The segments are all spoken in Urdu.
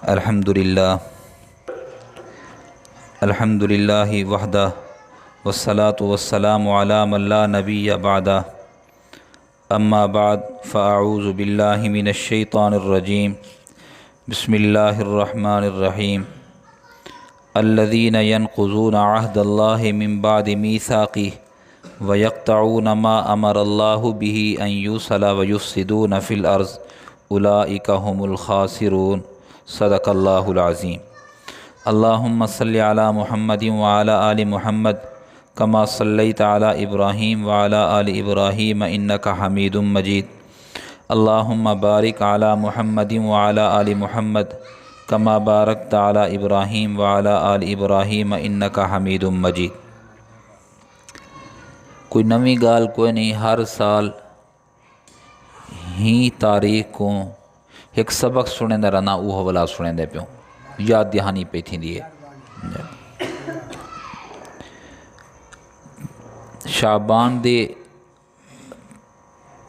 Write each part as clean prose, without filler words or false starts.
الحمدللہ وحدہ والصلاة والسلام علی من لا نبی بعدہ اما بعد فاعوذ باللہ من الشیطان الرجیم بسم اللہ الرحمن الرحیم الذین ينقضون عہد اللہ من بعد میثاقہ ویقطعون ما امر اللہ بہ ان یوصل ویفسدون فی الارض اولئک هم الخاسرون صدق اللہ العظیم۔ اللہم صلی علی محمد وعلی آل محمد کما صلیت علی ابراہیم وعلی آل ابراہیم انک حمید مجید۔ اللہم بارک علی محمد وعلی آل محمد کما بارکت علی ابراہیم وعلی آل ابراہیم انک حمید مجید۔ کوئی نویں گال کوئی نہیں، ہر سال ہی تاریخ کو ایک سبق سنیں رہنا، وہ والا سنیں پیوں، یاد دہانی پہ تھی دیئے۔ شعبان دے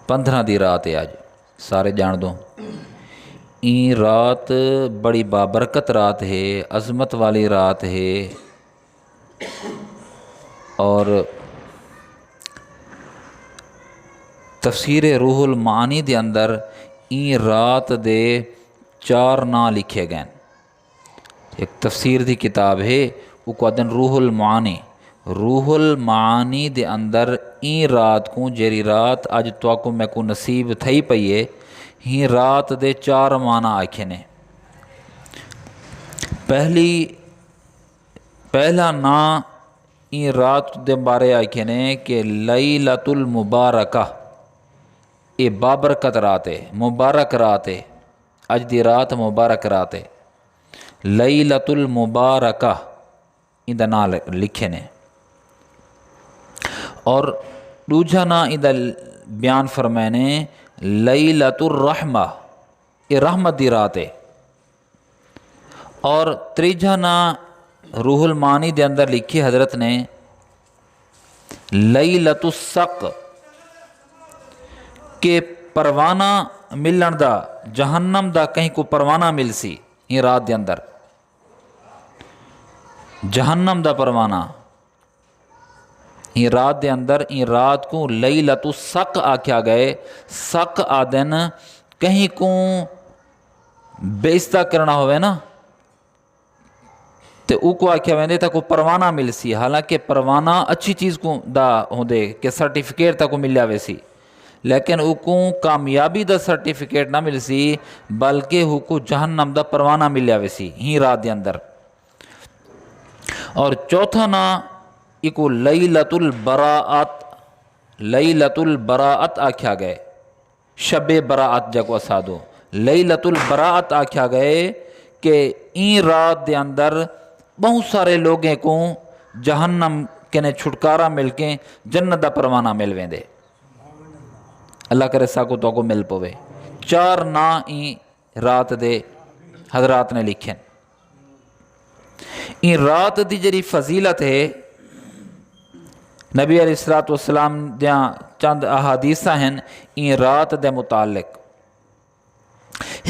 15 دی رات ہے آج، سارے جان دو۔ این رات بڑی بابرکت رات ہے، عظمت والی رات ہے، اور تفسیر روح المعانی دے اندر این رات دے 4 نام لکھے گئے۔ ایک تفسیر دی کتاب ہے، وہ کو دن روح المعانی۔ روح المعانی دے اندر این رات کو جیری رات اج تو کو میں کو نصیب تھئی پئیے، ہی رات دے 4 معنی آکھے نے۔ پہلا نام این رات دے بارے آکھے نے کہ لیلۃ المبارکہ، یہ بابرکت رات ہے، مبارک رات ہے، اج دی رات مبارک رات ہے، لیلۃ المبارکہ ان دا نام لکھے نے۔ اور دوجا نام ان دا بیان فرمائنے لیلۃ الرحمہ، یہ رحمت دی رات ہے۔ اور تریجا نام روح المعانی دے اندر لکھی حضرت نے لیلۃ السق، کہ پروانہ ملن دا، جہنم دا کہیں کو پروانہ مل سی یہ رات دے اندر، جہنم دا پروانہ یہ رات دے اندر، یہ رات کو لیلۃ السق آکھیا گئے۔ سق آدن کہیں کو بیستہ کرنا ہوئے نا، تے او کو آکھیا ویندے تا کو پروانہ مل سی، حالانکہ پروانہ اچھی چیز کو دا ہوندے کہ سرٹیفکیٹ تا کو مل جاوے سی، لیکن او کو کامیابی دا سرٹیفکیٹ نہ مل سی، بلکہ او کو جہنم دا پروانہ مل جاوے سی ہی رات دے اندر۔ اور چوتھا نا ایکو لیلۃ البراءت، لیلۃ البراءت آکھیا گئے، شب براءت جگو اسادو، لیلۃ البراءت آکھیا گئے کہ این رات دے اندر بہت سارے لوگیں کو جہنم کے نے چھٹکارا مل کے جنت دا پروانہ مل ویندے، اللہ کرے ساکو تو کو مل پوے۔ 4 نا این رات دے حضرات نے لکھیں۔ این رات دی جری فضیلت ہے، نبی علیہ السلام دیاں چند احادیثہ ہیں این رات دے متعلق۔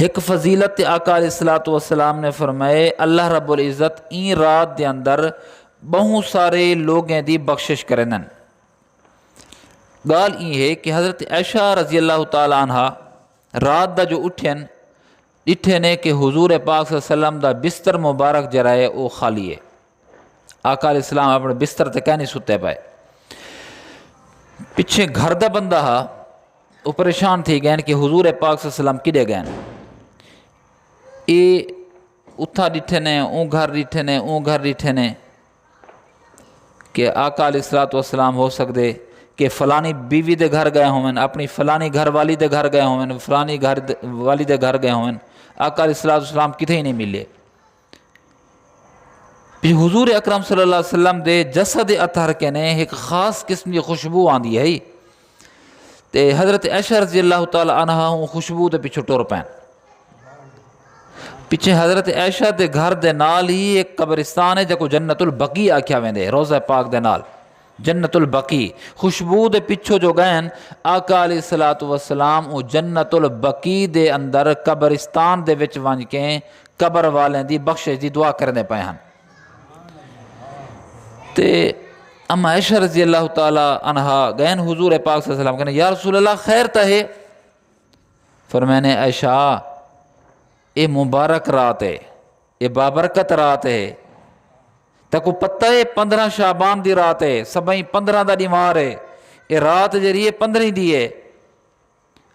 ایک فضیلت آقا علیہ السلام نے فرمائے اللہ رب العزت این رات دے اندر بہت سارے لوگیں دی بخشش کرنن۔ گال یہ ہے کہ حضرت عائشہ رضی اللہ تعالیٰ عنہ رات دا جو اٹھے نے کہ حضور پاک صلی اللہ علیہ وسلم دا بستر مبارک جرائے او خالی ہے، آقا علیہ السلام اپنے بستر تے کہہ نہیں ستے پائے۔ پچھے گھر دا بندہ ہا، وہ پریشان تھی گئے کہ حضور پاک صلی اللہ علیہ وسلم کدے گئے، اے اتھا ڈٹھے نے، اون گھر ڈٹھے نے، اون گھر ڈٹھے نے، کہ آقا علیہ السلام ہو سکتے کہ فلانی بیوی دے گھر گئے ہوئن، اپنی فلانی گھر والی دے گھر گئے ہوئن، فلانی گھر والی دے گھر گئے ہوئن، آقا علیہ السلام کتھے ہی نہیں ملے۔ پھر حضور اکرم صلی اللہ علیہ وسلم دے جسد اطہر کے نے ایک خاص قسم کی خوشبو آندی ہے، تے حضرت عائشہ رضی اللہ تعالیٰ عنہ ہوں خوشبو دے پیچھے ٹور پین۔ پیچھے حضرت عائشہ دے گھر دے نال ہی ایک قبرستان ہے جکو جنت البقیع آکھیا ویندے، روضہ پاک دے نال جنت البقی خوشبو دے پچھو جو گئن آقا علیہ الصلوۃ والسلام او جنت البقی دے اندر قبرستان دے وچ ونج کے قبر والیں دی بخشش دی دعا کرنے پے ہن۔ تے اما عائشہ رضی اللہ تعالی عنہا گئن حضور پاک صلی اللہ علیہ وسلم کہنے یا رسول اللہ خیر تا ہے؟ فرمانے عائشہ اے مبارک رات ہے، اے بابرکت رات ہے، تکو پتہ ہے 15 شعبان دی رات ہے، سبائیں 15 دا دیوار ہے، اے رات جریے 15 دی ہے،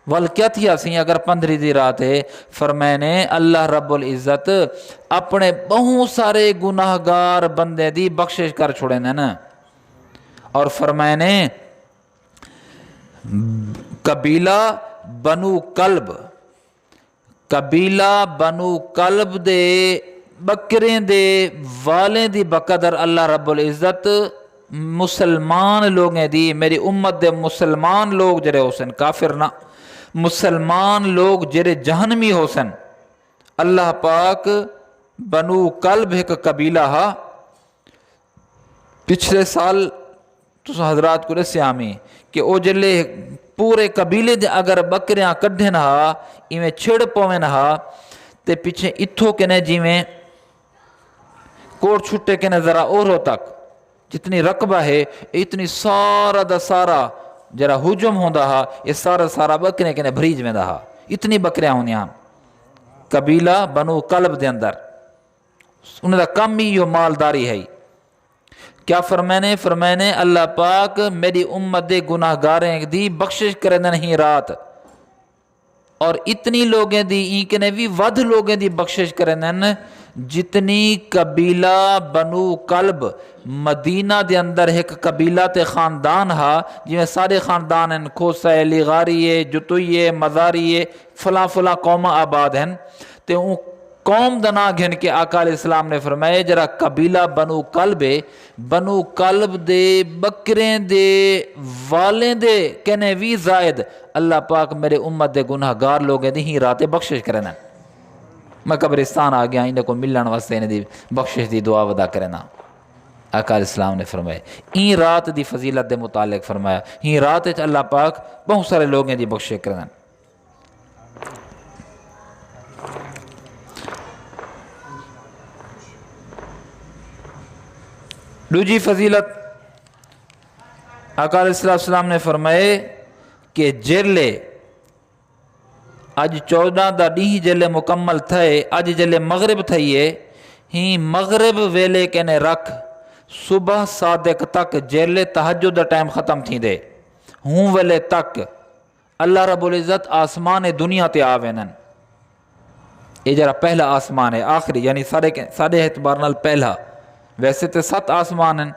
وال کیا تھی آسیں اگر 15 دی رات ہے؟ فرمانے اللہ رب العزت اپنے بہت سارے گناہگار بندے دی بخشش کر چھوڑے نا، اور فرمانے قبیلہ بنو کلب، قبیلہ بنو کلب دے بکریں دے والیں دی بقدر اللہ رب العزت مسلمان لوگیں دی، میری امت دے مسلمان لوگ جرے حسن کافر نہ، مسلمان لوگ جرے جہنمی حسن، اللہ پاک بنو کلب ایک قبیلہ ہا، پچھلے سال تو حضرات کو رسے آمی کہ او جلے پورے قبیلے دے اگر بکریاں کڈھن ہا ایویں چھڑ پوین ہا تے پیچھے اتھو کنے جیویں کوٹ چھٹے کنے ذرا اورو تک جتنی رقبہ ہے اتنی سارا دا سارا جرا ہجم ہوندا ہا، یہ سارا بکرے کنے بھریج میں دا ہا، اتنی بکریاں ہونیاں قبیلہ بنو کلب دے اندر، انہوں دا کم ہی یہ مالداری ہے۔ کیا فرمانے اللہ پاک میری امت دے گناہگاریں دی بخشش کرے نہیں رات، اور اتنی لوگیں دی این کنے بھی ود لوگیں دی بخشش کرے نہیں جتنی قبیلہ بنو کلب مدینہ دے اندر ایک قبیلہ تے خاندان ہا، جویں سارے خاندان ہیں، کھوسہ لیغاری جتوئی مزاری فلاں قوم آباد ہیں، تے اون قوم دنا گھن کے آقا علیہ السلام نے فرمائے جرا قبیلہ بنو کلب بنو کلب دے بکریں دے والیں دے کہنے وی زائد اللہ پاک میرے امت دے گناہگار لوگیں دی ہی رات بخشش کرنا، میں قبرستان آ گیا انہیں کو ملن واسطے انہیں دی بخشش دی دعا ودا کرنا۔ آقا علیہ السلام نے فرمایا این رات دی فضیلت دے متعلق فرمایا این رات وچ اللہ پاک بہت سارے لوگیں دی بخشش کرنا۔ دوجی فضیلت آقا علیہ السلام نے فرمائے کہ جیلے اج 14 دا ڈیہ جیلے مکمل تھے، اج جیلے مغرب تھئیے ہی مغرب ویلے کہنے رکھ صبح صادق تک جیلے تہجد دا ٹائم ختم تھی دے ہوں ویلے تک اللہ رب العزت آسمان دنیا تے آوینن، یہ جرا پہلا آسمان ہے آخری یعنی سارے اعتبار نال پہلا، ویسے تے 7 آسمان ہیں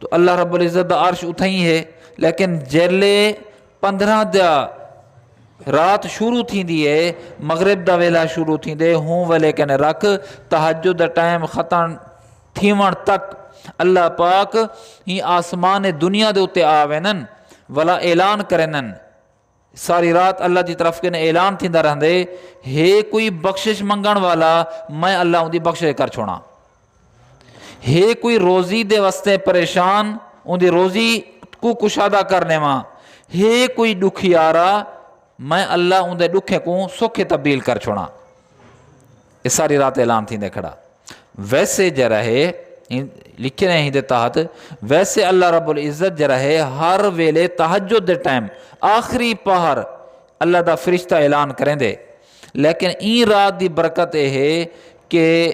تو اللہ رب العزت دا عرش اتھائی ہے، لیکن جیلے 15 دا رات شروع تھی دیئے مغرب دا ویلا شروع تھی دے ہوں ویلے کہنے رکھ تہجد دا ٹائم ختم تھیون تک اللہ پاک ہی آسمان دنیا دے اتے آوینن ولا اعلان کرنن، ساری رات اللہ دی طرف کے اعلان تھی دا رہندے ہے کوئی بخشش منگن والا میں اللہ ان دی بخشش کر چھوڑا، ہے کوئی روزی دے واسطے پریشان ان دی روزی کو کشادہ کرنے ماں، ہے کوئی دکھیارا میں اللہ ان دے دکھے کو سکھے تبدیل کر چھوڑا، اس ساری رات اعلان تھی دے کھڑا۔ ویسے جرہ ہے لکھے رہے ہیں دے تحت ویسے اللہ رب العزت جرہ ہے ہر ویلے تہجد دے ٹائم آخری پہر اللہ دا فرشتہ اعلان کریں دے، لیکن این رات دی برکت ہے کہ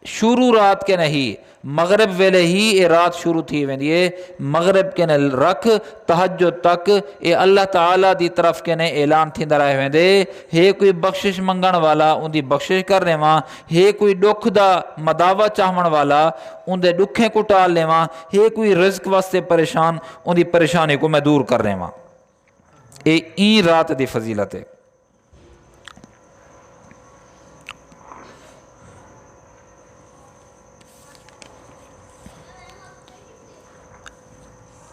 شروع رات کے نہیں مغرب ویلے ہی یہ رات شروع تھی ویندی ہے، مغرب کے نے رکھ تہجد تک یہ اللہ تعالیٰ دی طرف کے نے اعلان تھی رہے ویندے ہے کوئی بخشش منگن والا ان دی بخشش کرنے ماں، ہے کوئی دکھ دا مداوع چاہمن والا ان دے دکھیں کو ٹال لے ماں، ہے کوئی رزق واسطے پریشان ان دی پریشانی کو میں دور کرنے ماں، یہ این رات دی فضیلت ہے۔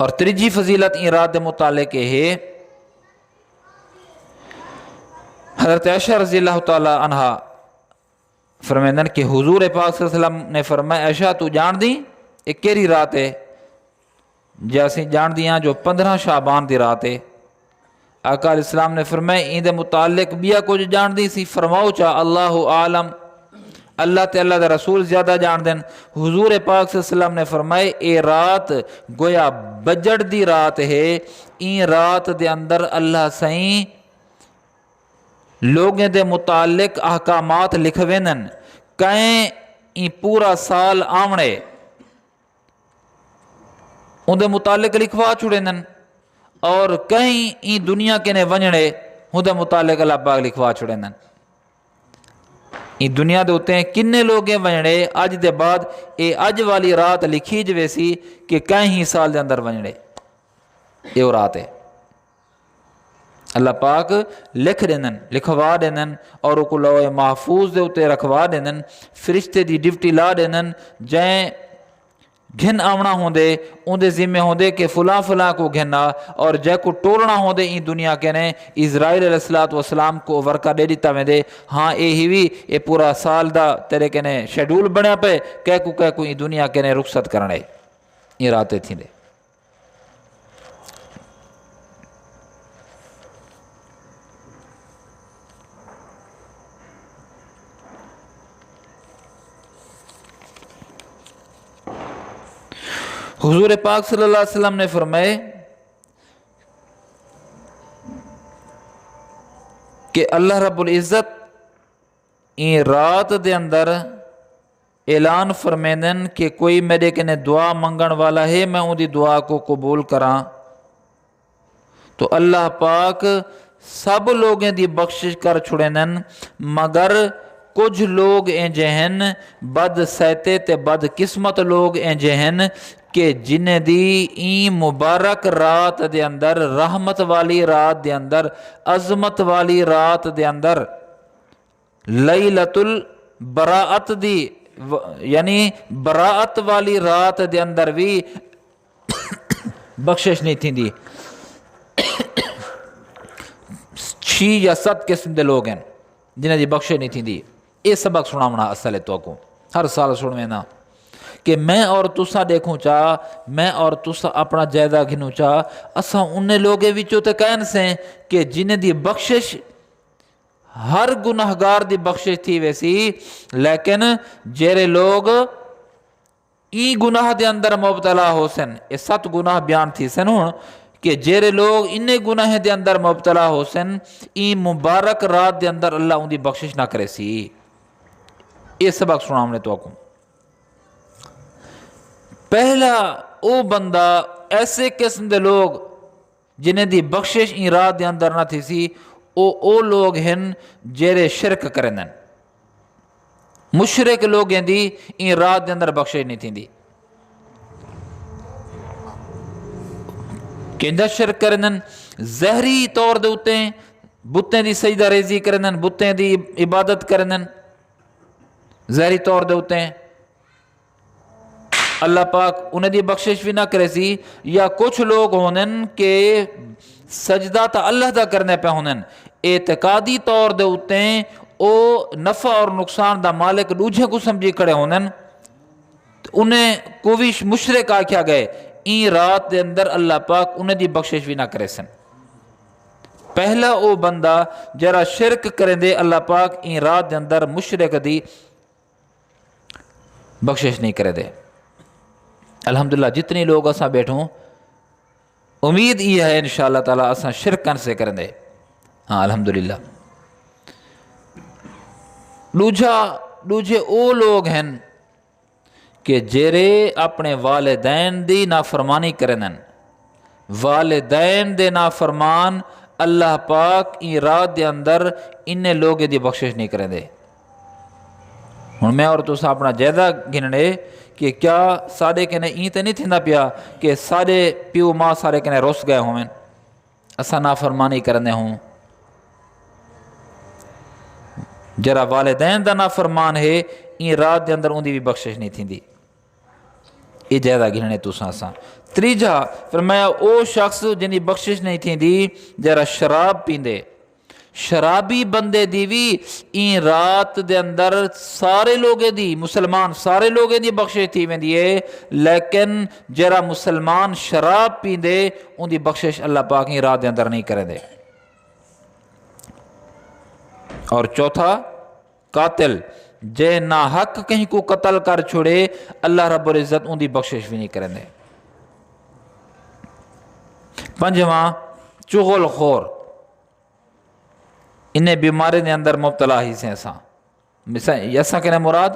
اور تریجی فضیلت این رات دے متعلق ہے حضرت عائشہ رضی اللہ تعالی عنہ فرمائندن کہ حضور پاک صلی اللہ علیہ وسلم نے فرمایا عائشہ تو جان دی ایک کیری رات ہے؟ جیسے جان دیاں جو 15 شعبان دی رات ہے، آقا علیہ السلام نے فرمایا این دے متعلق بیا کچھ جان دی سی، فرماؤ چا اللہ عالم، اللہ تے اللہ دا رسول زیادہ جان دین۔ حضور پاک صلی اللہ علیہ وسلم نے فرمائے اے رات گویا بجڑ دی رات ہے، این رات دے اندر اللہ سائیں لوگیں دے متعلق احکامات لکھوینن، کہیں این پورا سال آونے ان دے متعلق لکھوا چھوڑینن، اور کہیں این دنیا کے نے ونجنے ان دے متعلق اللہ پاک لکھوا چھوڑینن۔ این دنیا دے ہوتے ہیں کنے لوگیں ونجنے اج دے بعد اے اج والی رات لکھی جوے سی کہ کہیں ہی سال دے اندر ونجنے، یہ وہ رات ہے اللہ پاک لکھ دینن، لکھوا دینن، اور وہ کو لوح محفوظ دے ہوتے رکھوا دینن، فرشتے دی ڈیوٹی لا دینن، جائیں گھن آونا ہوندے ان دے ذمہ ہوندے کہ فلاں فلاں کو گھننا، اور جے کو ٹولنا ہوندے این دنیا کے نے اسرائیل علیہ السلام کو ورکا دے دیتا میں دے، ہاں اے ہی وی اے پورا سال دا تیرے کے نے شیڈول بنیا پہ کہہ کو این دنیا کے نے رخصت کرنے، یہ راتیں تھیں دے۔ حضور پاک صلی اللہ علیہ وسلم نے فرمائے کہ اللہ رب العزت این رات دے اندر اعلان فرمیندن کہ کوئی میرے کنے دعا منگن والا ہے میں ان دی دعا کو قبول کراں، تو اللہ پاک سب لوگیں دی بخشش کر چھڑینن، مگر کچھ لوگ این جہن بد سیتے تے بد قسمت لوگ این جہن کہ جنہیں دی این مبارک رات دے اندر، رحمت والی رات دے اندر، عظمت والی رات دے اندر، لیلۃ البراءت دی یعنی براءت والی رات دے اندر بھی بخشش نہیں تھی دی، 6 یا 7 قسم دے لوگ ہیں جنہیں دی بخشش نہیں تھی دی۔ یہ سبق سناونا اصل ہے تو کو ہر سال سنویں نا کہ میں اور تسا دیکھوں چاہ، میں اور تسا اپنا جائزہ گھنوں چاہ، اساں انہیں لوگے وچوں تے کہن سے کہ جنہیں دی بخشش ہر گناہگار دی بخشش تھی ویسی، لیکن جیرے لوگ ای گناہ دے اندر مبتلا ہو سن، یہ 7 گناہ بیان تھی سن ہوں کہ جیرے لوگ انہیں گناہ دے اندر مبتلا ہو سن، ای مبارک رات دے اندر اللہ ان دی بخشش نہ کرے سی۔ یہ سبق سنا ہم نے تو آکوں۔ پہلا او بندہ ایسے قسم دے لوگ جنہیں دی بخشش این رات دے اندر نہ تھی سی، او لوگ ہیں جیرے شرک کرنن، مشرک لوگ ہیں دی این رات دے اندر بخشش نہیں تھی دی، کینجا شرک کرنن، زہری طور دے ہوتے ہیں، بتیں دی سجدہ ریزی کرنن، بتیں دی عبادت کرنن، زہری طور دے ہوتے ہیں، اللہ پاک انہیں دی بخشش بھی نہ کرے سی۔ یا کچھ لوگ ہونن کہ سجدہ تا اللہ دا کرنے پہ ہونن، اعتقادی طور دے ہوتے ہیں، او نفع اور نقصان دا مالک دوجھے کو سمجھی کھڑے ہونن، انہیں کوئی مشرک آکھیا گئے، این رات دے اندر اللہ پاک انہیں دی بخشش بھی نہ کرے سن۔ پہلا او بندہ جرا شرک کریں دے اللہ پاک این رات دے اندر مشرک دی بخشش نہیں کرے دے۔ الحمدللہ جتنی لوگ اساں بیٹھوں امید یہ ہے انشاءاللہ تعالیٰ اساں شرکن سے کریں دے، ہاں الحمدللہ۔ دوجھے او لوگ ہیں کہ جیرے اپنے والدین دی نافرمانی کرنن، والدین دے نافرمان اللہ پاک این رات دے اندر انہیں لوگ دی بخشش نہیں کریں دے۔ ہن میں اور تسا اپنا جائزہ گھننے کہ کیا ساڑے کنے این تے نہیں تھیندا پیا کہ ساڑے پیو ماں سارے کنے رس گئے ہوئیں، اساں نافرمانی کرنے ہوں، جرا والدین دا نافرمان ہے این رات دے اندر ان دی بھی بخشش نہیں تھیندی۔ یہ جائزہ گھننے تساں اساں۔ تریجا فرمایا او شخص جن دی بخشش نہیں تھیندی جرا شراب پیندے، شرابی بندے دی بھی این رات دے اندر سارے لوگے دی مسلمان سارے لوگے دی بخشش تھی ویندی ہے، لیکن جرا مسلمان شراب پیندے ان دی بخشش اللہ پاک این رات دے اندر نہیں کرے دے۔ اور چوتھا قاتل جے نا حق کہیں کو قتل کر چھوڑے اللہ رب العزت ان دی بخشش بھی نہیں کریں دے۔ پنجواں چغل خور، انہیں بیماری دے اندر مبتلا ہی سے ایسا کہنے مراد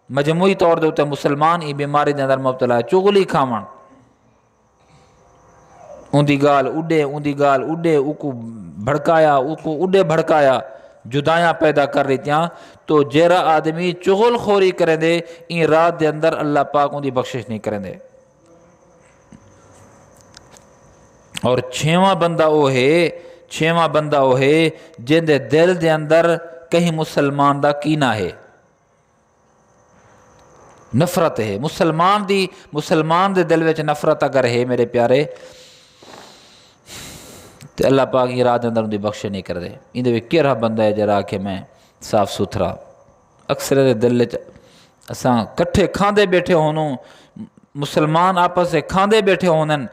مجموعی طور دے ہوتے مسلمان ای بیماری دے اندر مبتلا ہے، چغلی کھاون، ان دی گال اڈے اوکو بھڑکایا اوکو اڈے بھڑکایا، جدائیاں پیدا کر رہی تھیاں، تو جیرا آدمی چغل خوری کریں دے این رات دے اندر اللہ پاک ان دی بخشش نہیں کریں دے۔ اور چھواں بندہ وہ ہے جن دے دل دے اندر کہیں مسلمان دا کینہ ہے، نفرت ہے، مسلمان دے دل وچ نفرت اگر ہے میرے پیارے تو اللہ پاک یہ رات دے اندر ان دی بخشش نہیں کر دے۔ ان دے کیڑا بندہ ہے جرا کہ میں صاف ستھرا، اکثر دے دل وچ اساں کٹھے کھاندے بیٹھے ہونوں، مسلمان آپس سے کھاندے بیٹھے ہونن،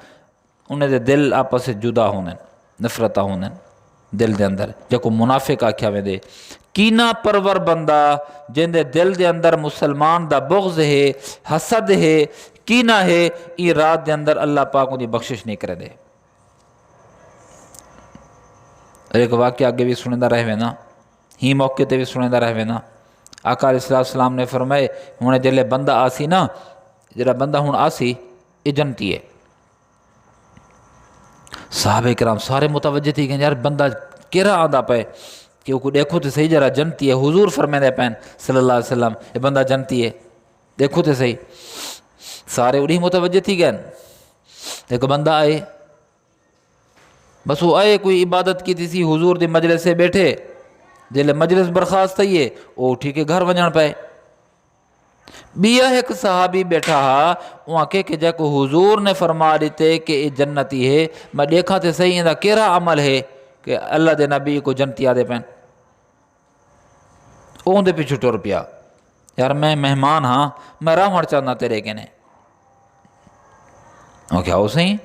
انہیں دے دل آپس سے جدا ہونن، نفرتہ ہونن دل دے اندر، جکو منافق آکھیا ویندے۔ کینہ پرور بندہ جن دے دل دے اندر مسلمان دا بغض ہے، حسد ہے، کینہ ہے، یہ رات دے اندر اللہ پاک ان دی بخشش نہیں کرے دے۔ اور ایک واقعہ آگے بھی سنیندہ رہے نا، ہی موقع تے بھی سنیندہ رہے نا، آقا علیہ السلام نے فرمائے ہنے جلے بندہ آسی نا، جڑا بندہ ہن آسی یہ جنتی ہے۔ صحابہ کرام سارے متوجہ تھی کہ یار بندہ کیرا آندا پے کہ وہ کو دیکھو تو صحیح جرا جنتی ہے، حضور فرمیندے پین صلی اللہ علیہ وسلم یہ بندہ جنتی ہے، دیکھو تو صحیح۔ سارے انہی متوجہ تھی گئے، ایک بندہ آئے، بس وہ آئے کوئی عبادت کی تھی سی حضور دی مجلس سے بیٹھے، جلے مجلس برخاست تھی ہے وہ اٹھی کے گھر ونجن پائے۔ بیا ایک صحابی بیٹھا ہا، وہاں کہ جا کو حضور نے فرما دیتے کہ یہ جنتی ہے، میں دیکھا تے صحیح اندہ کیرا عمل ہے کہ اللہ دے نبی کو جنتی آدے پین۔ اون دے پیچھو ٹر پیا، یار میں مہمان ہاں، میں راہ مڑ چاہنا تیرے کہنے۔ وہ کیا ہو صحیح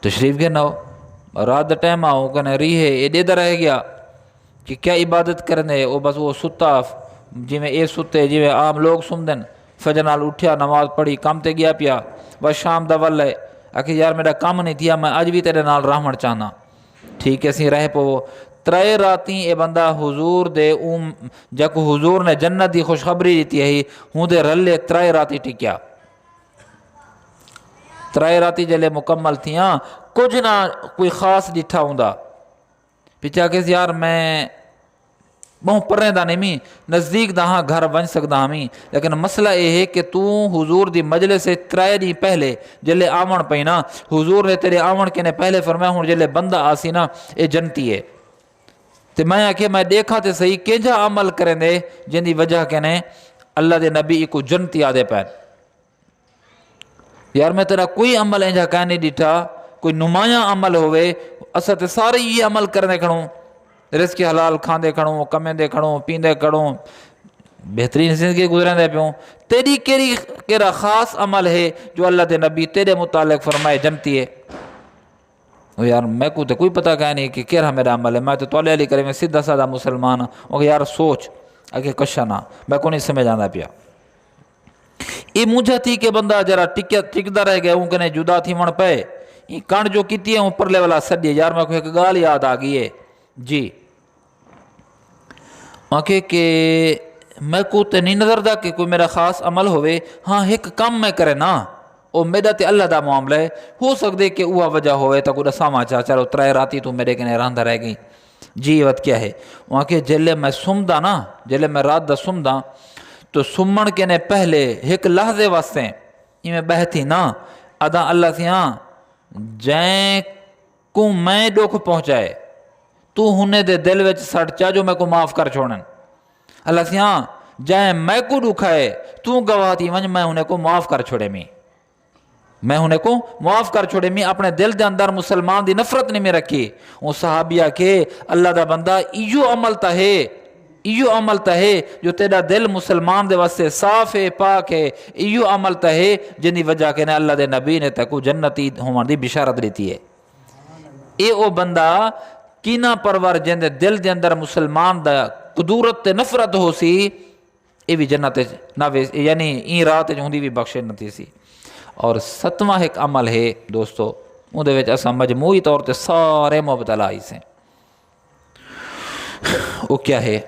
تشریف کے نہ ہو، رات دا ٹائم آؤ کہنے ری ہے یہ دے دا رہ گیا کہ کیا عبادت کرنے، وہ بس وہ ستا جی میں اے ستے جی میں عام لوگ سمدن، فجر نال اٹھیا نماز پڑھی کام تے گیا پیا، بس شام دا ول ہے آکھے یار میرا کام نہیں تھیا، میں آج بھی تیرے نال رحمت چاہنا۔ ٹھیک ہے سی رہ پو، ترے راتیں اے بندہ حضور دے جکو حضور نے جنت دی خوشخبری دیتی ہے ہوں دے رلے ترے راتی ٹکیا۔ ترے راتی جلے مکمل تھیاں کچھ نہ کوئی خاص ڈٹھا ہوں دا، پچھا کہ یار میں بہت پریں دا نہیں میں نزدیک دا ہاں گھر بن سکتا ہمیں، لیکن مسئلہ یہ ہے کہ تو حضور دی مجلس سے ترائے دی پہلے جلے آمن پینا، حضور نے تیرے آمن کے نے پہلے فرمایا ہوں جلے بندہ آسی نا اے جنتی ہے۔ تو میں آکھے میں دیکھا تے صحیح کینجا عمل کریں دے جن دی وجہ کے نے اللہ دے نبی کو جنتی آدے پین۔ یار میں تیرا کوئی عمل انجا کہنے ڈیٹا، کوئی نمایاں عمل ہوئے، اصل تے سارے یہ عمل کرنے کھڑوں، رزق حلال کھاندے کھڑوں، کمیں دے کھڑوں، پیندے کھڑوں، بہترین زندگی گزریں دے پیوں، تیری کیرا خاص عمل ہے جو اللہ دے نبی تیرے متعلق فرمائے جنتی ہے؟ یار میں کو تے کوئی پتہ کہہ نہیں کہ کیرا میرا عمل ہے، میں تو تولے علی کرے میں سیدھا سادہ مسلمان ہوں، یار سوچ اگے کشا نہ، میں کو نہیں سمجھ آندا پیا۔ یہ مجھا تھی کہ بندہ جرا ٹکدا رہ گیا، کہنے جدا تھی من پے، یہ کانڈ جو کیتی ہے اوپر لے والا سڈیے، یار میں کو ایک گال یاد آ گئی ہے جی، آنکھے کہ میں کو تے نہیں نظر دا کہ کوئی میرا خاص عمل ہوئے، ہاں ایک کام میں کرے نا، او میرا تے اللہ دا معاملہ ہے، ہو سکتے کہ اوہ وجہ ہوئے تا کوئی رسامہ چاہ چلو ترائے راتی تو میرے کنے راندہ رہ گئی جی، وقت کیا ہے وہاں کے جلے میں سمدہ نا، جلے میں رات دا سمدہ تو سمن کے نے پہلے ایک لحظے واسطے یہ میں بہتی نا ادا اللہ سے ہاں جائیں کو میں دکھ پہنچائے تو ہنے دے دل وچ سڑ چا جو میں کو معاف کر چھوڑن، اللہ سے ہاں جائیں میں کو دکھائے تو گواہ تھی ونج میں انہیں کو معاف کر چھوڑے میں، میں انہیں کو معاف کر چھوڑے، میں اپنے دل دے اندر مسلمان دی نفرت نہیں میں رکھی۔ وہ صحابیہ کے اللہ دا بندہ ایو عمل تا ہے، ایو عمل تا ہے جو تیرا دل مسلمان دے واسطے صاف ہے، پاک ہے، ایو عمل تا ہے جن دی وجہ کے نے اللہ دے نبی نے تکو جنتی ہونے دی بشارت دیتی ہے۔ اے او بندہ کینا پرور جن دے دل دے اندر مسلمان دا قدورت تے نفرت ہو سی، اے بھی جنت نہ یعنی این رات ہوندی بھی بخشے نہ تھی سی۔ اور ستواں ایک عمل ہے دوستو، اون دے وچ اساں مجموعی طور تے سارے مبتلا ہی سے، وہ کیا ہے؟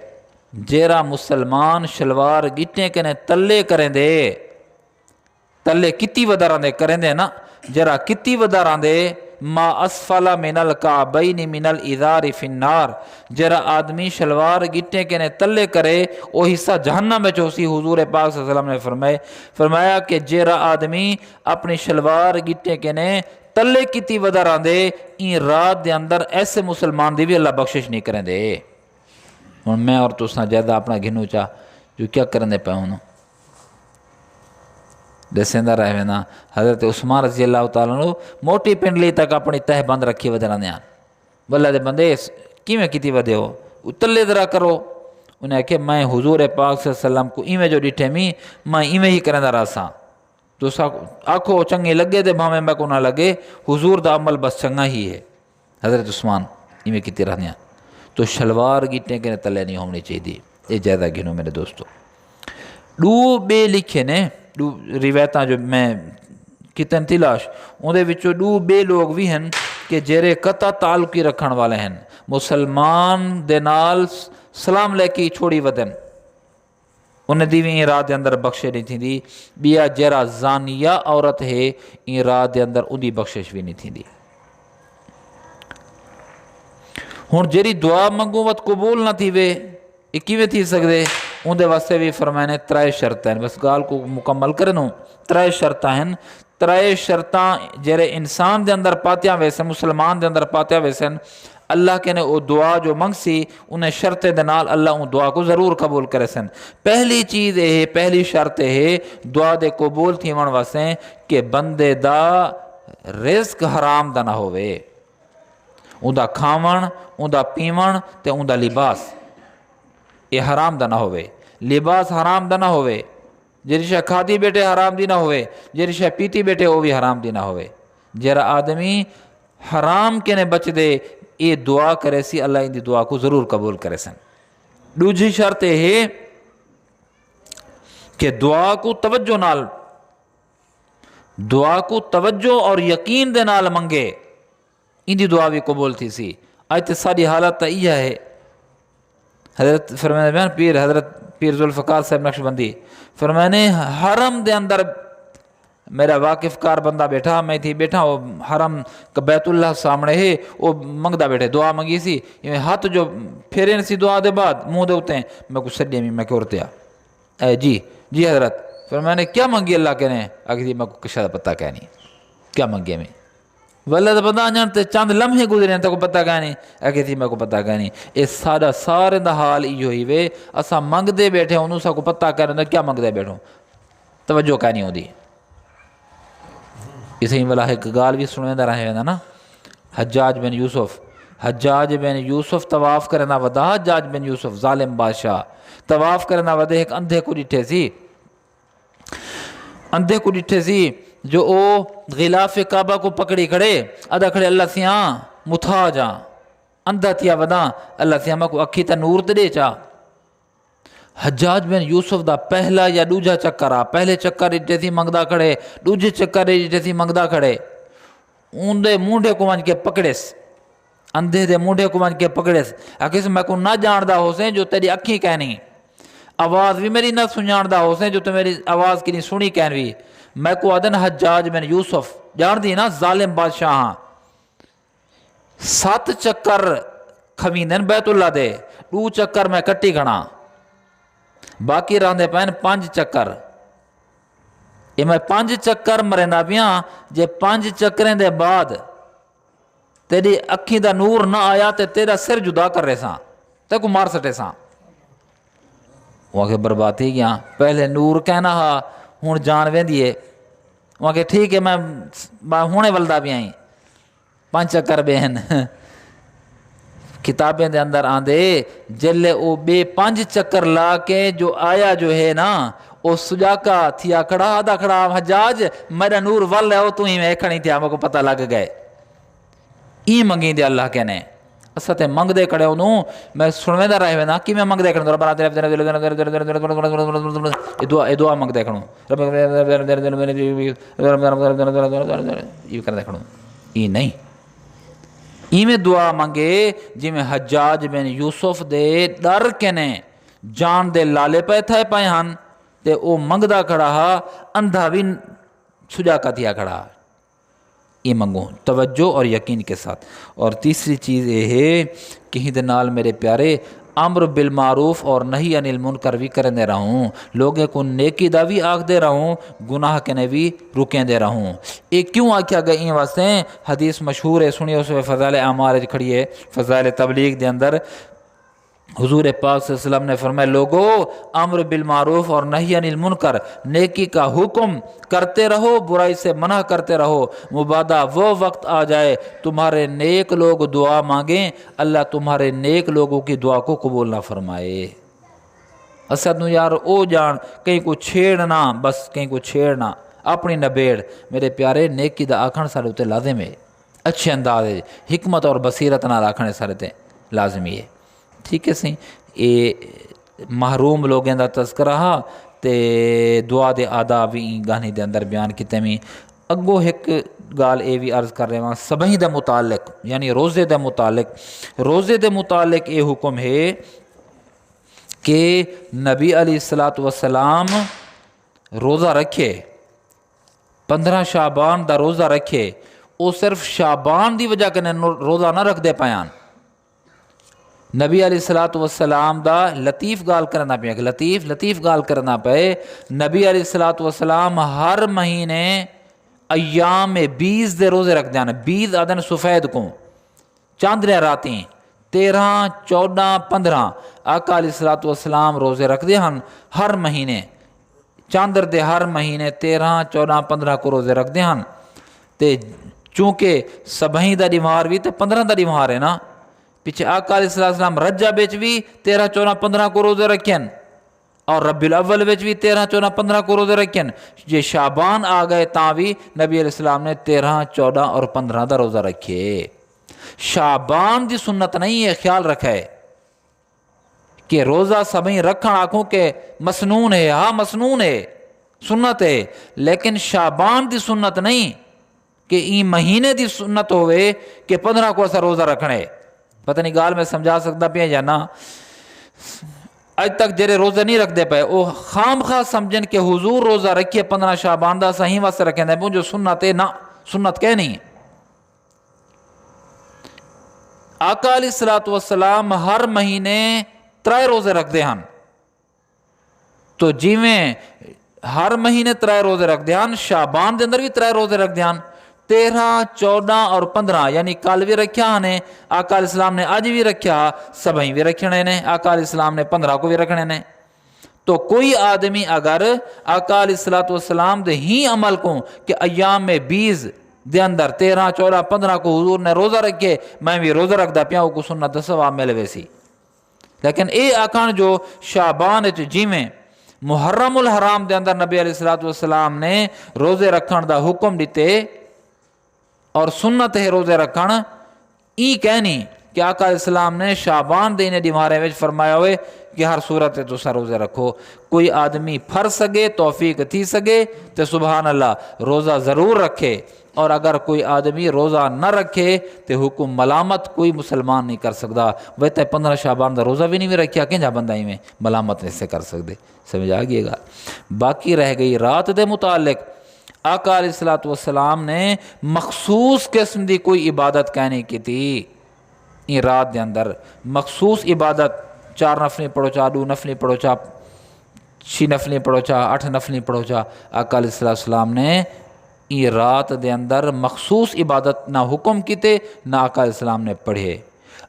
جیرا مسلمان شلوار گٹنے کنے تلے کریں دے، تلے کتی وداران دے کریں دے نا، جیرا کتی وداران دے ما اسفل من الکعبین من الازار فی النار، جیرا آدمی شلوار گٹنے کنے تلے کرے وہ حصہ جہنم میں چوسی۔ حضور پاک صلی اللہ علیہ وسلم نے فرمایا کہ جیرا آدمی اپنی شلوار گٹنے کنے تلے کتی وداران دے، این رات دے اندر ایسے مسلمان دی بھی اللہ بخشش نہیں کریں دے۔ اور میں اور تساں زیادہ اپنا گھنو چاہ جو کیا کرنے پہ ہوں دسیندہ رہے نا۔ حضرت عثمان رضی اللہ تعالیٰ عنہ موٹی پنڈلی تک اپنی تہ بند رکھی ودران دیاں، بلہ دے بندے کیویں کیتی ودے ہو اتلے درہ کرو۔ انہیں کہ میں حضور پاک صلی اللہ علیہ وسلم کو ایویں جو ڈٹھے میں ایویں ہی کرنے دا راساں، تو آنکھو چنگے لگے دے بھامیں میں کو نہ لگے، حضور دا عمل بس چنگا ہی ہے۔ حضرت عثمان ایویں کیتی رہنے، تو شلوار گٹنے کے تلے نہیں ہونی چاہیے۔ یہ زیادہ گھنو میرے دوستو۔ دو بے لکھے نے، دو روایتاں جو میں کتن تلاش اندے وچوں دو بے لوگ بھی ہیں کہ جیرے قطع تعلقی رکھن والے ہیں، مسلمان دے نال سلام لے کے چھوڑی ودن، انہیں دیویں رات دے اندر بخشے نہیں تھی دی۔ بیا جیرا زانیہ عورت ہے این رات دے اندر ان دی بخشش بھی نہیں تھی دی۔ ہن جیری دعا منگو وت قبول نہ تھی وے، یہ کیویں تھی سکدے؟ اندے واسطے بھی فرمائے نے ترائے شرط ہیں، بس گال کو مکمل کرنو۔ ترائے شرطاں ہیں، ترائے شرطاں جیرے انسان دے اندر پاتیاں ویسے، مسلمان دے اندر پاتیاں ویسے، اللہ کے نے وہ دعا جو منگ سی انہیں شرط دے نال اللہ ان دعا کو ضرور قبول کرے سن۔ پہلی چیز ہے، پہلی شرط ہے دعا دے قبول تھی من واسطے کہ بندے دا رزق حرام دا نہ ہوئے، ان دا کھاون، ان دا پیون تے ان دا لباس یہ حرام دا نہ ہوئے، لباس حرام دا نہ ہوئے، جیری شاہ کھادی بیٹے حرام دی نہ ہوئے، جیری شاہ پیتی بیٹے وہ بھی حرام دی نہ ہوئے۔ جیرا آدمی حرام کے نے بچ دے یہ دعا کرے سی اللہ ان دی دعا کو ضرور قبول کرے سن۔ دوسری شرط ہے کہ دعا کو توجہ نال، دعا کو توجہ اور یقین دے نال منگے، ان دی دعا بھی قبول تھی سی۔ آج تے ساری حالت تا یہ ہے، حضرت فرمانے بیان پیر حضرت پیر ذوالفقار صاحب نقشبندی فرمانے حرم دے اندر میرا واقف کار بندہ بیٹھا، میں تھی بیٹھا، وہ حرم کا بیت اللہ سامنے ہے، وہ منگدہ بیٹھے دعا منگی سی، یہ ہاتھ جو پھیرے سی دعا دے بعد منہ دے ہوتے ہیں، میں کو سڈی میں کیوں رتیا جی حضرت فرمانے کیا منگی اللہ کے نے؟ آگے تھی میں کو کشا پتہ کہہ نہیں کیا منگی میں، واللہ دا پتہ جانتے چند لمحے گزرے ہیں تو کو پتہ کہہ نہیں، آگے تھی میں کو پتہ کہہ نہیں۔ یہ سارا سارے دا حال یہ ہوئی وے اسا منگ دے بیٹھے انہوں سا کو پتہ کہہ رہے ہیں کیا منگ دے بیٹھوں، توجہ کہہ نہیں ہو دی۔ اسے ہی والا ایک گال بھی سنویں دا رہے نا، حجاج بن یوسف طواف کرنا ودا، حجاج بن یوسف ظالم بادشاہ طواف کرنا ودے ایک اندھے کو ڈٹھے سی جو او غلاف کعبہ کو پکڑی کھڑے ادا کھڑے اللہ سیاں متھا جا اندھا تھیا ودا اللہ سیاں میں کو اکھی تا نور دے چا۔ حجاج بن یوسف دا پہلا یا دوجا چکر آ، پہلے چکر ڈٹھے سی منگدہ کھڑے، دوجے چکر ڈٹھے سی منگدہ کھڑے، ان دے مونڈے کو ونج کے پکڑیس، اندھے دے مونڈے کو ونج کے پکڑیس، اکھیس میں کو نہ جاندہ ہو سیں جو تیری اکھی کہنی، آواز بھی میری نہ سنجاندہ ہو سیں جو تو میری آواز کی نہیں سنی کہنوی، میں کو آدن حجاج بن یوسف جان دی نا ظالم بادشاہ 7 چکر کھویندن بیت اللہ دے، 2 چکر میں کٹی گھنا باقی رہندے پہن 5 چکر، یہ میں 5 چکر مرے نابیاں جے 5 چکریں دے بعد تیری اکھی دا نور نہ آیا تے تیرا سر جدا کر رہے ساں تے کو مار سٹے ساں، وہاں کے برباد ہی گیا، پہلے نور کہنا ہا ہون جان وین دیئے وہاں کہ ٹھیک ہے میں ہونے ولدا بھی آئیں 5 چکر بہن کتابیں دے اندر آندے جلے او بے 5 چکر لا کے جو آیا جو ہے نا او سجاکا تھیا کھڑا آدھا کھڑا حجاج میرا نور ول ہے تو ہی میں کھڑی تھیا مجھے پتہ لگ گئے ای منگیں دے اللہ کہنے اسا تے منگ دے کھڑے انہوں میں سنویں دا رہے نا کہ میں منگ دے کھڑوں اے دعا منگ دے کھڑوں یہ کر دے کھڑوں ای نہیں ای میں دعا منگے جی میں حجاج بن یوسف دے ڈر کہنے جان دے لالے پہ تھے پائے ہن تے او منگ دا کھڑا ہا اندھا بھی سجا کا دیا کھڑا یہ منگو توجہ اور یقین کے ساتھ۔ اور تیسری چیز یہ ہے کہ ہی دے نال میرے پیارے امر بالمعروف اور نہی عن المنکر بھی کرنے رہوں لوگوں کو نیکی دا بھی آکھ دے رہوں گناہ کنے بھی رکیں دے رہوں۔ ایک کیوں آکھیا گئے این واسطے حدیث مشہور ہے سنی اس میں فضائل اعمال کھڑی ہے فضائل تبلیغ دے اندر حضور پاک صلی اللہ علیہ وسلم نے فرمایا لوگو امر بالمعروف اور نہی عن المنکر نیکی کا حکم کرتے رہو برائی سے منع کرتے رہو مبادا وہ وقت آ جائے تمہارے نیک لوگ دعا مانگیں اللہ تمہارے نیک لوگوں کی دعا کو قبول نہ فرمائے۔ اسد نو یار او جان کہیں کو چھیڑنا بس کہیں کو چھیڑنا اپنی نبیڑ میرے پیارے نیکی دا آکھن سارے تے لازم ہے اچھے انداز ہے حکمت اور بصیرت نہ راکھنے سارے تے لازمی ہے۔ ٹھیک ہے سی اے محروم لوگیں دا تذکرہ ہا تے دعا دے آداب بھی گانے دے اندر بیان کیتے میں اگو ایک گال اے بھی عرض کر رہے ہیں سبھی دے متعلق یعنی روزے دے متعلق اے حکم ہے کہ نبی علیہ السلام روزہ رکھے 15 شعبان دا روزہ رکھے وہ صرف شعبان دی وجہ کنے روزہ نہ رکھ دے پایان نبی علیہ السلام دا لطیف گال کرنا پہ لطیف گال کرنا پہ نبی علیہ السلام ہر مہینے ایام 20 دے روزے رکھ دیاں 20 آدن سفید کو چاندرے راتیں 13 14 15 آقا علیہ السلام روزے رکھ دے ہن ہر مہینے چاندر دے ہر مہینے 13 14 15 کو روزے رکھ دے ہن تے چونکہ سبہیں دا دیمار بھی تے 15 دا دیمار ہے نا پیچھے آقا علیہ السلام رجہ بیچ بھی 13 14 15 کو روزے رکھیں اور ربی الاول بیچ بھی 13 14 15 کو روزے رکھیں یہ شعبان آ گئے تاں بھی نبی علیہ السلام نے 13 14 اور 15 دا روزہ رکھے شعبان دی سنت نہیں ہے خیال رکھے کہ روزہ سبھی رکھن آنکھوں کہ مسنون ہے ہاں مسنون ہے سنت ہے لیکن شعبان دی سنت نہیں کہ این مہینے دی سنت ہوئے کہ 15 کو ایسا روزہ رکھنے پتہ نہیں گال میں سمجھا سکتا پہ یا نہ اج تک جڑے روزے نہیں رکھ دے پے وہ خام خواہ سمجھن کہ حضور روزہ رکھیے 15 شعبان دا صحیح واسطے رکھیں دے جو سنت ہے نہ سنت کہ نہیں آقا علیہ السلام ہر مہینے 3 روزے رکھ دے ہن تو جی میں ہر مہینے 3 روزے رکھ دے ہن شعبان دے اندر بھی 3 روزے رکھ دے ہن 13 14 اور 15 یعنی کل بھی رکھیا نے آقا علیہ السلام نے آج بھی رکھیا سبھی بھی رکھنے نے آقا علیہ السلام نے 15 کو بھی رکھنے نے تو کوئی آدمی اگر آقا علیہ السلام دے ہی عمل کو کہ ایام 20 دے اندر 13 14 15 کو حضور نے روزہ رکھے میں بھی روزہ رکھ دا پیا کو سنت ثواب ملے ویسی لیکن اے آکھن جو شعبان جی میں محرم الحرام دے اندر نبی علیہ السلام نے روزے رکھن دا حکم دیتے اور سنت ہے روزے رکھن ای کہنی کہ آقا علیہ السلام نے شعبان دینے دیمارے میں فرمایا ہوئے کہ ہر صورت تو سا روزے رکھو کوئی آدمی پھر سگے توفیق تھی سگے تو سبحان اللہ روزہ ضرور رکھے اور اگر کوئی آدمی روزہ نہ رکھے تو حکم ملامت کوئی مسلمان نہیں کر سکتا وہ تو 15 شعبان دا روزہ بھی نہیں بھی رکھیا کہ جا بندہ ہی میں ملامت نہیں سے کر سکتے سمجھ آگئے گا باقی رہ گئی رات دے متعلق آقا علیہ السلام نے مخصوص قسم دی کوئی عبادت کہنے کی تھی این رات دے اندر مخصوص عبادت 4 نفلیں پڑھو چا 2 نفلیں پڑھو چا 6 نفلیں پڑھو چا 8 نفلیں پڑھو چا آقا علیہ السلام نے این رات دے اندر مخصوص عبادت نہ حکم کیتے نہ آقا علیہ السلام نے پڑھے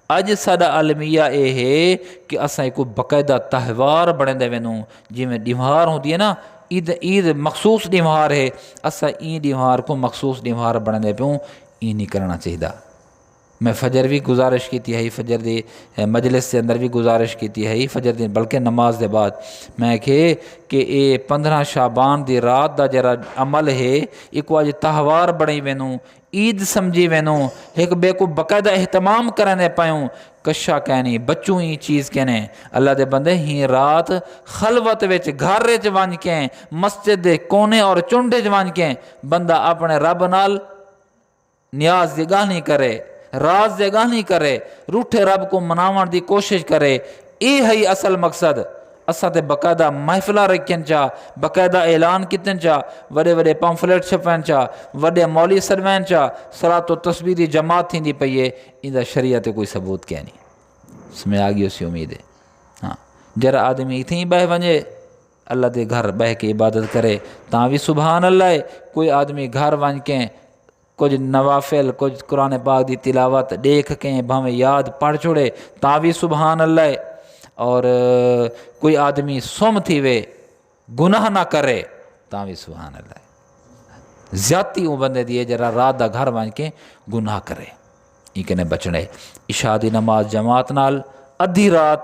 اج ساڈا المیہ یہ ہے کہ اساں ایک باقاعدہ تہوار بنے وینوں، جویں ڈیوہار ہوندی ہے نا، عید مخصوص ڈیوہار ہے، اساں این ڈیوہار کو مخصوص ڈیوہار بنے پیوں، ای نہیں کرنا چاہیے۔ میں فجر بھی گزارش کیتی ہے، فجر دی مجلس سے اندر بھی گزارش کیتی ہے، فجر دی بلکہ نماز دے بعد میں کہ اے 15 شعبان دی رات دا جرا عمل ہے، ایک اج تہوار بڑی وینوں، عید سمجھی وینوں، ایک بے کو باقاعدہ اہتمام کرنے پایوں، کشا کہنی بچوں ہی چیز کہنے اللہ دے بندے ہی رات خلوت وچ گھر وچ ون کے مسجد دے کونے اور چنڈے وچ ون کے بندہ اپنے رب نال نیاز دی گاہ نہیں کرے، راز دے گاہ نہیں کرے، روٹھے رب کو مناون دی کوشش کرے، اے ہے اصل مقصد۔ اساں تے باقاعدہ محفلہ رکھن چا، باقاعدہ اعلان کتن چا، وڈے وڈے پمفلیٹ چھپن چا، وڈے مولوی سروین چا، صلاۃ و تسبیح دی جماعت تھیندی پئی ہے، ایندا شریعت کوئی ثبوت کیا نہیں۔ سمجھ آ گئی اسی امید ہے۔ ہاں جرا آدمی اتھیں ہی بہ ونجے اللہ دے گھر بہ کے عبادت کرے تاں بھی سبحان اللہ ہے، کوئی آدمی گھر ون کے کچھ نوافل کچھ قرآن پاک دی تلاوت دیکھ کے بھاویں یاد پڑھ چھوڑے تاں بھی سبحان اللہ ہے، اور کوئی آدمی سم تھی وے گناہ نہ کرے تاں بھی سبحان اللہ ہے۔ زیادتی وہ بندے دیے جرا رات دا گھر ون کے گناہ کرے، یہ کہنے بچنے۔ عشاء دی نماز جماعت نال ادھی رات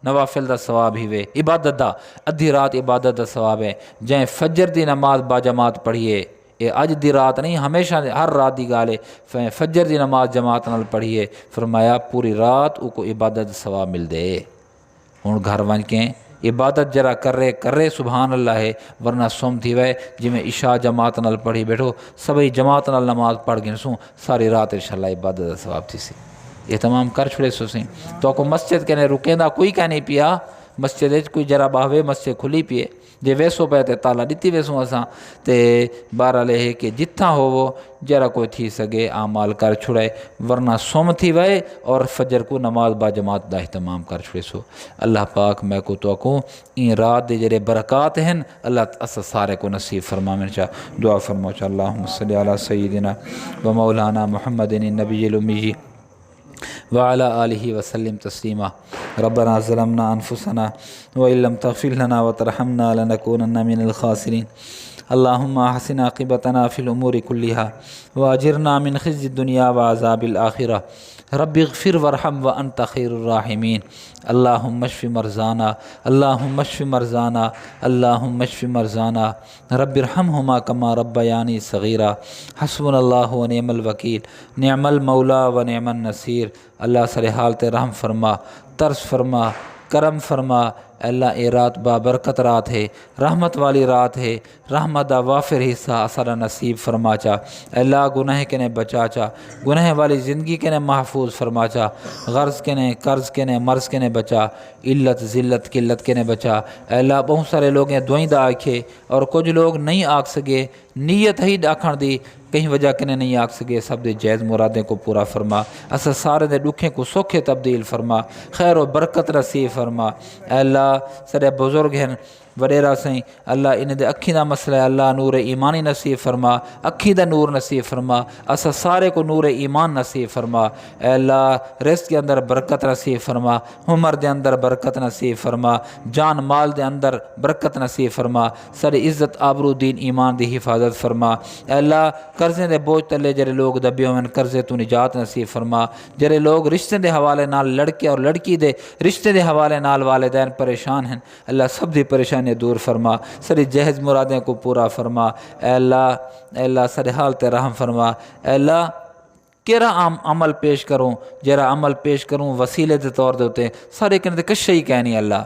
نوافل دا ثواب ہی وے، عبادت دا ادھی رات عبادت دا ثواب ہے۔ جائیں فجر دی نماز با جماعت پڑھیے، یہ اج دی رات نہیں، ہمیشہ ہر رات دی گال ہے، فجر دی نماز جماعت نال پڑھیے، فرمایا پوری رات او کو عبادت دا ثواب مل دے۔ ہن گھر ون کے عبادت جرا کرے سبحان اللہ ہے، ورنہ سم تھی وے جویں عشاء جماعت نال پڑھی بیٹھو، سبھی جماعت نال نماز پڑھ گئے سوں ساری رات انشاءاللہ عبادت دا ثواب تھی سی۔ یہ تمام کر چھڑے سو سی تو کو مسجد کہنے رکیں دا کوئی کہہ نہیں پیا، مسجد کوئی جرا باہوے مسجد کھلی پیے، جے ویسو پہ تے تالا ڈتی ویسوں اساں تے بہرحال ہے کہ جتھاں ہوو جرا کوئی تھی سگے اعمال کر چھڑے، ورنہ سم تھی وے اور فجر کو نماز با جماعت دا اہتمام کر چھڑے سو۔ اللہ پاک میں کو تو کو این رات دے جڑے برکات ہیں اللہ اس سارے کو نصیب فرما۔ میں چا دعا فرماؤ چا اللہم صلی علی سیدنا و مولانا محمد النبی الامی وعلى آلہ وسلم تسلیما۔ ربنا ظلمنا انفسنا وإن لم تغفر لنا وترحمنا لنكونن من الخاسرين۔ اللهم احسن عاقبتنا في الأمور كلها واجرنا من خزي الدنيا وعذاب الآخرة۔ رب اغفر وارحم وأنت خير الراحمين۔ اللهم اشف مرضانا، اللهم اشف مرضانا، اللهم اشف مرضانا، رب ارحمهما كما ربياني صغيرا۔ حسبنا الله ونعم الوكيل، نعم المولى ونعم النصير۔ اللہ سر حالت رحم فرما، ترس فرما، کرم فرما۔ اللہ اے رات بابرکت رات ہے، رحمت والی رات ہے، رحمت دا وافر حصہ اثر نصیب فرما چا۔ اللہ گناہ کے نے بچا چا، گناہ والی زندگی کے نے محفوظ فرما چا، غرض کے نے قرض کے نے مرض کے نے بچا، علت ذلت قلت کے نے بچا۔ اللہ بہت سارے لوگ دعائیں دا آکھے اور کچھ لوگ نہیں آکھ سکے، نیت ہی ڈاکھن دی کہیں وجہ کے نہیں آکھ سکے، سب دے جائز مرادیں کو پورا فرما، اسا سارے دے دکھیں کو سوکھے تبدیل فرما، خیر و برکت نصیب فرما۔ اے اللہ سارے بزرگ ہیں وڈیرا سائیں، اللہ انہیں دے اکھی دا مسئلہ ہے، اللہ نور ایمانی نصیب فرما، اکھی دا نور نصیب فرما، اسا سارے کو نور ایمان نصیب فرما۔ اے اللہ رزق کے اندر برکت نصیب فرما، عمر دے اندر برکت نصیب فرما، جان مال دے اندر برکت نصیب فرما، ساری عزت آبرو دین ایمان دی حفاظت فرما۔ اے اللہ قرضے دے بوجھ تلے جڑے لوگ دبے ہوئے قرضے تو نجات نصیب فرما، جڑے لوگ رشتے دے حوالے نال لڑکے اور لڑکی دے رشتے دے حوالے نال والدین پریشان ہیں، اللہ سب دی پریشانی دور فرما، ساری جہز مرادیں کو پورا فرما۔ اے اللہ سارے حالت رحم فرما۔ اے اللہ کیرا عمل پیش کروں، جرا عمل پیش کروں وسیلے دے طور دے ہوتے سارے کہنے دے کشا ہی کہنی اللہ،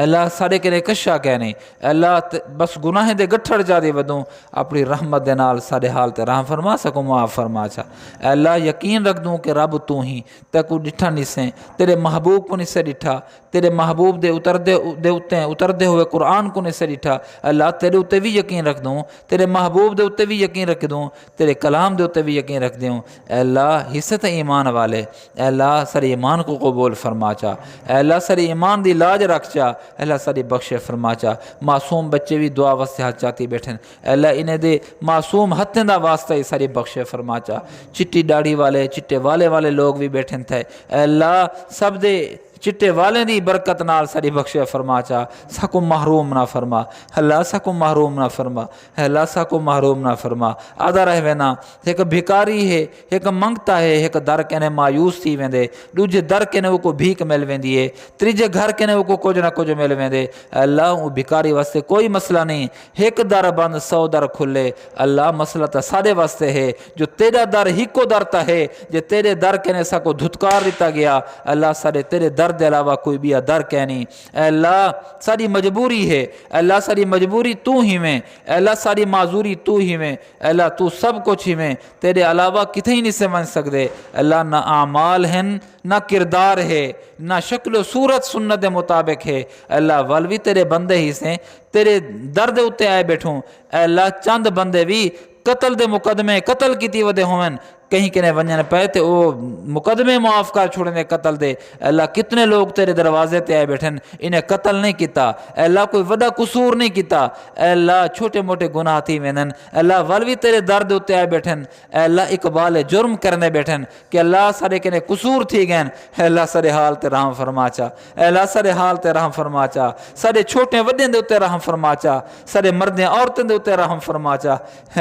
اللہ سارے کہنے کشا کہنے، اللہ بس گناہ دے گٹھڑ جا دے ودوں اپنی رحمت دے نال سارے حالت رحم فرما سکوں معاف فرما چا۔ اے اللہ یقین رکھ دوں کہ رب تو ہی تے کو ڈٹھا نہیں سے، تیرے محبوب کو نہیں سے ڈٹھا، تیرے محبوب دے اتردے ہوئے قرآن کو نہیں سے ڈٹھا۔ اللہ تیرے اتے بھی یقین رکھ دوں، تیرے محبوب دے اتے بھی یقین رکھ دوں، تیرے کلام دے اتے بھی یقین رکھ دوں۔ اے اللہ اللہ حصت ایمان والے اے اللہ سارے ایمان کو قبول فرما چا اے اللہ سارے ایمان دی لاج رکھ چا اے اللہ ساری بخش فرما چا معصوم بچے بھی دعا واسطے ہاتھ چاہتی بیٹھن اے اللہ انہیں دے معصوم ہتھیں دا واسطہ ہی ساری بخش فرما چا چٹی داڑھی والے چٹے والے لوگ بھی بیٹھن تھے اے اللہ سب دے چٹے والے دی برکت نال ساری بخش فرما چا سکو محروم نہ فرما اللہ سکو محروم نہ فرما اللہ سکو محروم نہ فرما آدھا رہ وینا ایک بھکاری ہے ایک منگتا ہے ایک در کہنے مایوس تھی ویندے دوجے در کہنے وہ کو بھیک مل ویندی ہے تریجے گھر کہنے وہ کو کچھ نہ کچھ مل ویندے اللہ وہ بھکاری واسطے کوئی مسئلہ نہیں ایک در بند 100 در کھلے اللہ مسئلہ تا سارے واسطے ہے جو تیرا در ہی کو درتا ہے جو تیرے در کہنے سا کو دھتکار دیتا گیا اللہ سارے تیرے در دے علاوہ کوئی بھی در کہنی اے اللہ ساری مجبوری ہے اے اللہ ساری مجبوری تو ہی میں اے اللہ ساری معذوری تو ہی میں اے اللہ تو سب کچھ ہی میں تیرے علاوہ کتھیں نہیں سے من سکتے اللہ نہ اعمال ہیں نہ کردار ہے نہ شکل و صورت سنت دے مطابق ہے اللہ والوی تیرے بندے ہی سے تیرے درد اتے آئے بیٹھوں اے اللہ چند بندے بھی قتل دے مقدمے قتل کی ودے ہوئن کہیں کنے ونجن پہ تے وہ مقدمے معاف کر چھوڑنے قتل دے اللہ کتنے لوگ تیرے دروازے تے آئے بیٹھن انہیں قتل نہیں کیتا اللہ کوئی وڈا قصور نہیں کیتا اللہ چھوٹے موٹے گناہ تھی وینن اللہ والوی تیرے درد ہوتے آئے بیٹھن اللہ اقبال جرم کرنے بیٹھن کہ اللہ سارے کنے قصور تھی گئن اللہ سارے حال تے رحم فرما چا اللہ سارے حال تے رحم فرما چا سارے چھوٹے وڈے دے ہوتے رحم فرما چا سارے مردیں عورتیں دے ہوتے رحم فرما چا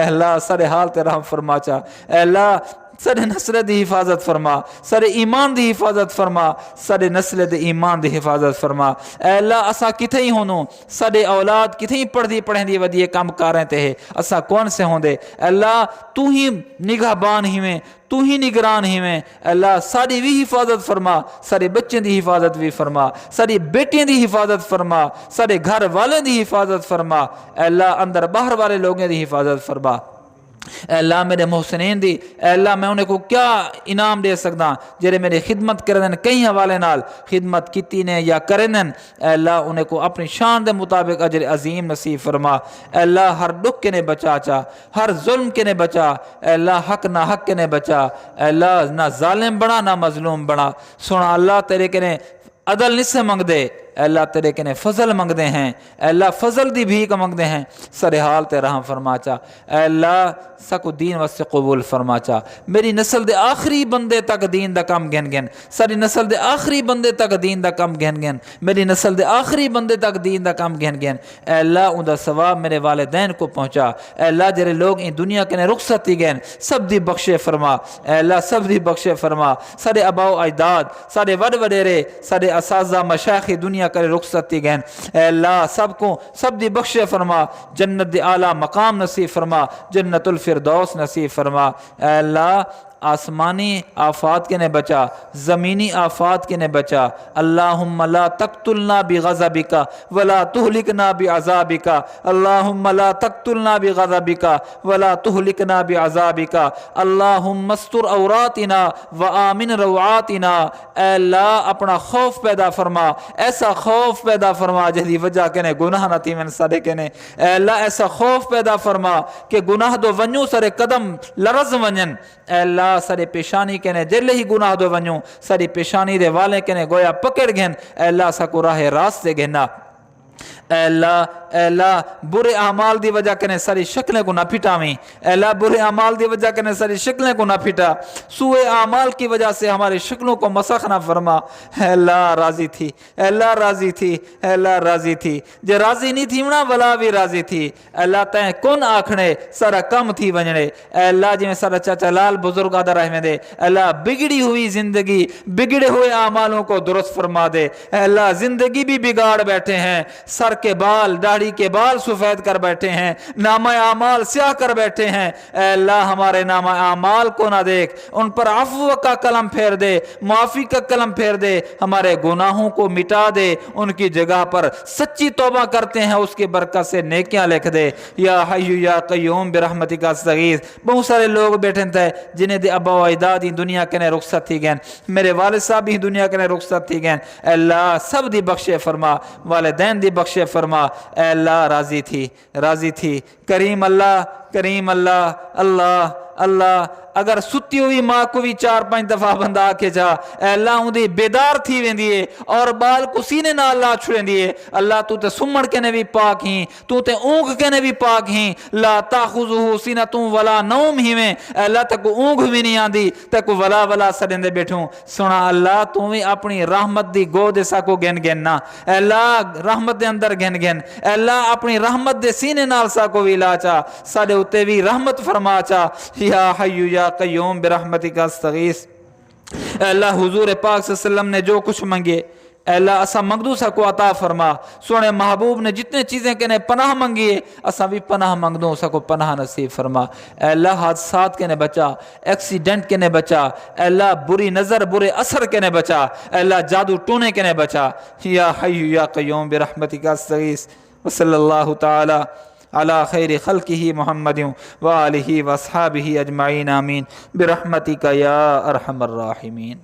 اللہ سارے حال تے رحم فرما چا اللہ سارے نسل دی حفاظت فرما سارے ایمان دی حفاظت فرما سارے نسل دی ایمان دی حفاظت فرما اے اللہ اسا کتھے ہی ہونوں سارے اولاد کتھے ہی پڑھیں دی ودیے کام کر رہے تھے اسا کون سے ہوں دے اللہ تو ہی نگاہ بان ہی میں تو ہی نگران ہی میں اللہ ساری بھی حفاظت فرما سارے بچیں دی حفاظت بھی فرما ساری بیٹیاں دی حفاظت فرما سارے گھر والے دی حفاظت فرما اے اللہ اندر باہر والے لوگوں دی حفاظت فرما اے اللہ میرے محسنین دی اے اللہ میں انہیں کو کیا انعام دے سکتا جرے میرے خدمت کردن کئی حوالے نال خدمت کیتی نے یا کرنن اے اللہ انہیں کو اپنی شان دے مطابق اجر عظیم نصیب فرما اے اللہ ہر دکھ کے نے بچا چا ہر ظلم کے نے بچا اے اللہ حق نہ حق کے نے بچا اے اللہ نہ ظالم بنا نہ مظلوم بنا سنا اللہ تیرے کے نے عدل نس سے منگ دے اے اللہ تیرے کنے فضل منگتے ہیں اے اللہ فضل دی بھیک منگتے ہیں سر حال تے رحم فرما چا اے اللہ سکو دین واسطے قبول فرما چا میری نسل دے آخری بندے تک دین دا کم گن گن ساری نسل دے آخری بندے تک دین دا کم گن گن میری نسل دے آخری بندے تک دین دا کم گن گن اے اللہ ان دا ثواب میرے والدین کو پہنچا اے اللہ جرے لوگ ان دنیا کنے رخصت دی گن سب دی بخشے فرما اے اللہ سب دی بخشے فرما سارے اباؤ اجداد سارے وڈ وڈیرے سارے اساتذہ مشائخ دنیا کرے رخصت دی گئن اے اللہ سب کو سب دی بخشے فرما جنت دی اعلیٰ مقام نصیب فرما جنت الفردوس نصیب فرما اے اللہ آسمانی آفات کے نے بچا زمینی آفات کے نے بچا اللہم لا تقتلنا بغضبک ولا تہلکنا بعذابک اللہم لا تقتلنا بغضبک ولا تہلکنا بعذابک اللہم استر عوراتنا وآمن روعاتنا اے اللہ اپنا خوف پیدا فرما ایسا خوف پیدا فرما جہدی وجہ کے نے گناہ نہ تھی من سارے کے نے اے اللہ ایسا خوف پیدا فرما کہ گناہ دو ونیو سارے قدم لرز ونین اے اللہ سارے پیشانی کے نے جلے ہی گناہ دو ونیوں ساری پیشانی دے والے کے نے گویا پکڑ گھن اے اللہ سکو راہ راستے گھنا اے اللہ برے اعمال دی وجہ کنے ساری شکلیں کو نہ پھٹاویں اے اللہ برے اعمال دی وجہ کنے ساری شکلیں کو نہ پھٹا سوئے اعمال کی وجہ سے ہماری شکلوں کو مسخ نہ فرما اے اللہ راضی تھی اے اللہ راضی تھی اے اللہ راضی تھی جے راضی نہیں تھی منا ولا بھی راضی تھی اے اللہ تین کن آکھنے سارا کم تھی ونجنے اے اللہ جی میں سارا چاچا لال بزرگ آدھا رحمے دے اے اللہ بگڑی ہوئی زندگی بگڑے ہوئے اعمالوں کو درست فرما دے اے اللہ زندگی بھی بگاڑ بیٹھے ہیں سر کے بال داڑھی کے بال سفید کر بیٹھے ہیں نامہ اعمال سیاہ کر بیٹھے ہیں اے اللہ ہمارے نامہ اعمال کو نہ دیکھ ان پر عفو کا قلم پھیر دے معافی کا قلم پھیر دے ہمارے گناہوں کو مٹا دے ان کی جگہ پر سچی توبہ کرتے ہیں اس کی برکت سے نیکیاں لکھ دے یا حی یا قیوم برحمتک استغیث بہت سارے لوگ بیٹھے تھے جنہیں دے ابا و اجداد دنیا کے نے رخصت تھی گئن میرے والد صاحب بھی دنیا کے نے رخصت تھی گئن اے اللہ سب دی بخشے فرما والدین دی بخشے فرما اے اللہ راضی تھی کریم اللہ اللہ اللہ اگر ستی ہوئی ماں کو بھی 4-5 دفعہ بندہ آکے جا اے اللہ اندھی بیدار تھی ویندی ہے اور بال کو سینے نہ اللہ چھڑیں دیئے اللہ تو تے سمڑ کے نے بھی پاک ہیں تو تے اونگ کے نے بھی پاک ہیں لا تاخذہ سینتم ولا نوم ہی میں اے اللہ تے کو اونگ بھی نہیں آندی تے کو ولا سڑیں دے بیٹھوں سنا اللہ تو بھی اپنی رحمت دی گود سا کو گن نا اے اللہ رحمت دے اندر گن اے اللہ اپنی رحمت دے سینے نال سا کو بھی لا چا ساڑے اتے بھی رحمت فرما چا یا حیو یا قیوم برحمتک استغیث اے اللہ حضور پاک صلی اللہ علیہ وسلم نے جو کچھ منگے اے اللہ اسا مقدو سا کو عطا فرما سونے محبوب نے جتنے چیزیں کے نے پناہ منگیے اسا بھی پناہ منگدوں سا کو پناہ نصیب فرما اے اللہ حادثات کے نے بچا ایکسیڈنٹ کے نے بچا اے اللہ بری نظر برے اثر کے نے بچا اے اللہ جادو ٹونے کے نے بچا یا حی یا قیوم برحمتک استغیث وصلی اللہ تعالی علی خیر خلقہ محمد وآلہ واصحابہ اجمعین آمین برحمتک یا ارحم الراحمین.